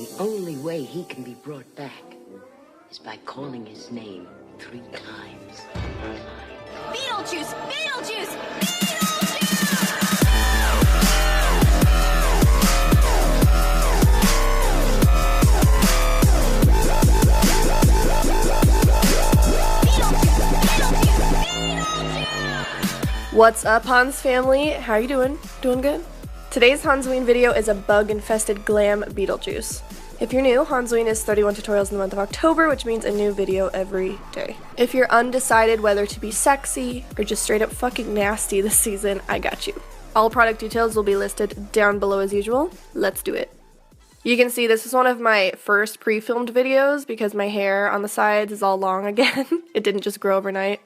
The only way he can be brought back is by calling his name 3 times. Beetlejuice! Beetlejuice! Beetlejuice! What's up, Hans family? How you doing? Doing good? Today's Hansween video is a bug-infested glam Beetlejuice. If you're new, Hansween is 31 tutorials in the month of October, which means a new video every day. If you're undecided whether to be sexy or just straight up fucking nasty this season, I got you. All product details will be listed down below as usual. Let's do it. You can see this is one of my first pre-filmed videos because my hair on the sides is all long again. It didn't just grow overnight.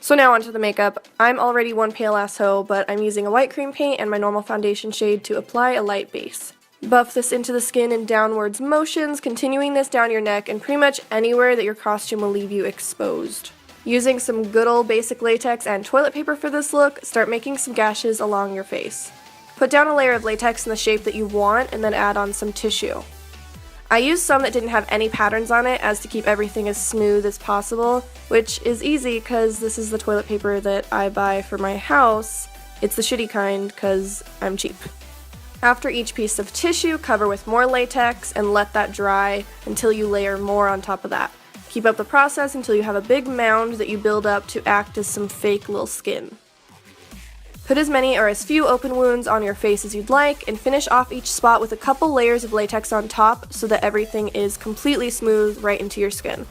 So now onto the makeup. I'm already one pale ass hoe, but I'm using a white cream paint and my normal foundation shade to apply a light base. Buff this into the skin in downwards motions, continuing this down your neck and pretty much anywhere that your costume will leave you exposed. Using some good old basic latex and toilet paper for this look, start making some gashes along your face. Put down a layer of latex in the shape that you want and then add on some tissue. I used some that didn't have any patterns on it as to keep everything as smooth as possible, which is easy because this is the toilet paper that I buy for my house. It's the shitty kind because I'm cheap. After each piece of tissue, cover with more latex and let that dry until you layer more on top of that. Keep up the process until you have a big mound that you build up to act as some fake little skin. Put as many or as few open wounds on your face as you'd like, and finish off each spot with a couple layers of latex on top so that everything is completely smooth right into your skin.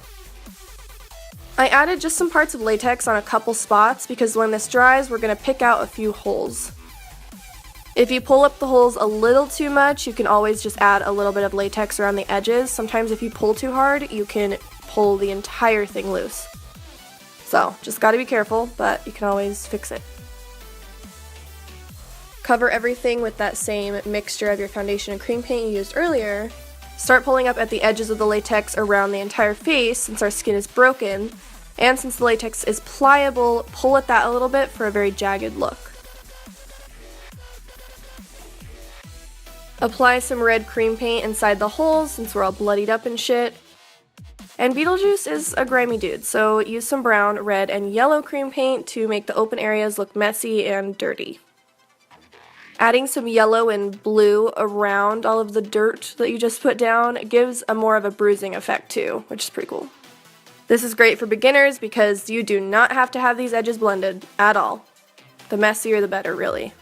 I added just some parts of latex on a couple spots because when this dries, we're going to pick out a few holes. If you pull up the holes a little too much, you can always just add a little bit of latex around the edges. Sometimes if you pull too hard, you can pull the entire thing loose. So, just gotta be careful, but you can always fix it. Cover everything with that same mixture of your foundation and cream paint you used earlier. Start pulling up at the edges of the latex around the entire face since our skin is broken, and since the latex is pliable, pull at that a little bit for a very jagged look. Apply some red cream paint inside the holes since we're all bloodied up and shit. And Beetlejuice is a grimy dude, so use some brown, red, and yellow cream paint to make the open areas look messy and dirty. Adding some yellow and blue around all of the dirt that you just put down gives a more of a bruising effect too, which is pretty cool. This is great for beginners because you do not have to have these edges blended at all. The messier the better, really.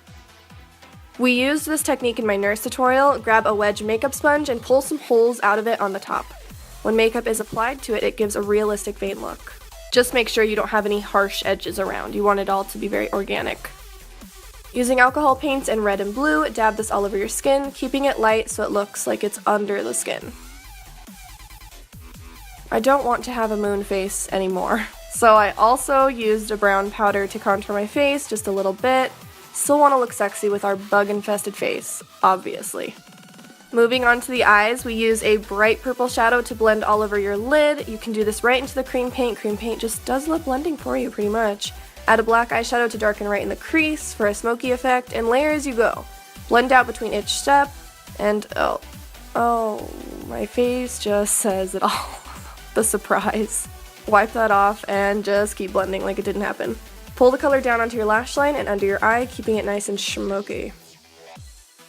We used this technique in my nurse tutorial. Grab a wedge makeup sponge and pull some holes out of it on the top. When makeup is applied to it, it gives a realistic vein look. Just make sure you don't have any harsh edges around. You want it all to be very organic. Using alcohol paints in red and blue, dab this all over your skin, keeping it light so it looks like it's under the skin. I don't want to have a moon face anymore, so I also used a brown powder to contour my face just a little bit. Still want to look sexy with our bug-infested face, obviously. Moving on to the eyes, we use a bright purple shadow to blend all over your lid. You can do this right into the cream paint. Cream paint just does lip blending for you pretty much. Add a black eyeshadow to darken right in the crease for a smoky effect, and layer as you go. Blend out between each step, and oh, my face just says it all. The surprise. Wipe that off and just keep blending like it didn't happen. Pull the color down onto your lash line and under your eye, keeping it nice and smoky.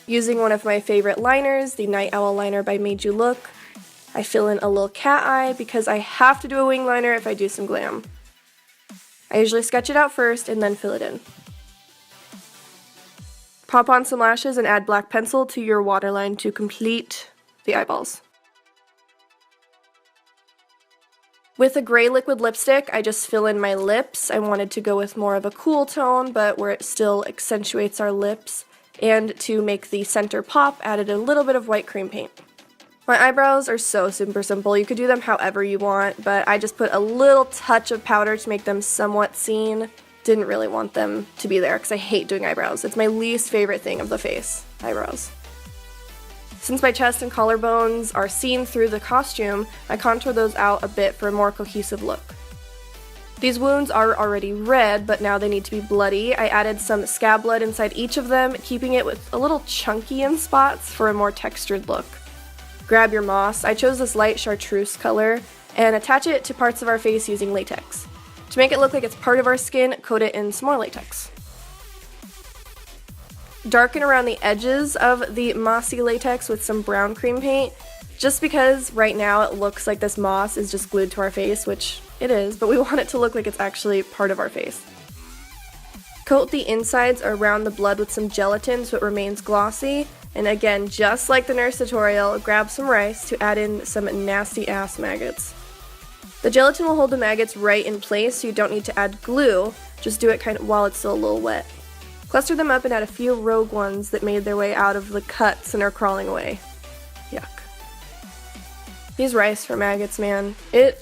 Using one of my favorite liners, the Night Owl liner by Made You Look, I fill in a little cat eye because I have to do a wing liner if I do some glam. I usually sketch it out first and then fill it in. Pop on some lashes and add black pencil to your waterline to complete the eyeballs. With a gray liquid lipstick, I just fill in my lips. I wanted to go with more of a cool tone, but where it still accentuates our lips. And to make the center pop, added a little bit of white cream paint. My eyebrows are so super simple. You could do them however you want, but I just put a little touch of powder to make them somewhat seen. Didn't really want them to be there because I hate doing eyebrows. It's my least favorite thing of the face, eyebrows. Since my chest and collarbones are seen through the costume, I contour those out a bit for a more cohesive look. These wounds are already red, but now they need to be bloody. I added some scab blood inside each of them, keeping it with a little chunky in spots for a more textured look. grab your moss. I chose this light chartreuse color and attach it to parts of our face using latex. To make it look like it's part of our skin, coat it in some more latex. Darken around the edges of the mossy latex with some brown cream paint, just because right now it looks like this moss is just glued to our face, which it is, but we want it to look like it's actually part of our face. Coat the insides around the blood with some gelatin so it remains glossy, and again, just like the nurse tutorial, grab some rice to add in some nasty ass maggots. The gelatin will hold the maggots right in place, so you don't need to add glue, just do it kind of while it's still a little wet. Cluster them up and add a few rogue ones that made their way out of the cuts and are crawling away. Yuck. These rice for maggots, man. Does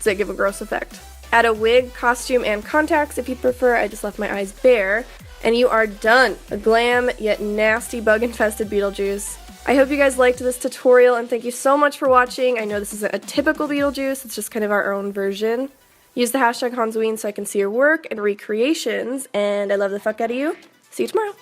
it give a gross effect. Add a wig, costume, and contacts if you prefer. I just left my eyes bare. And you are done. A glam yet nasty bug-infested Beetlejuice. I hope you guys liked this tutorial and thank you so much for watching. I know this isn't a typical Beetlejuice, it's just kind of our own version. Use the hashtag Hansween so I can see your work and recreations, and I love the fuck out of you. See you tomorrow.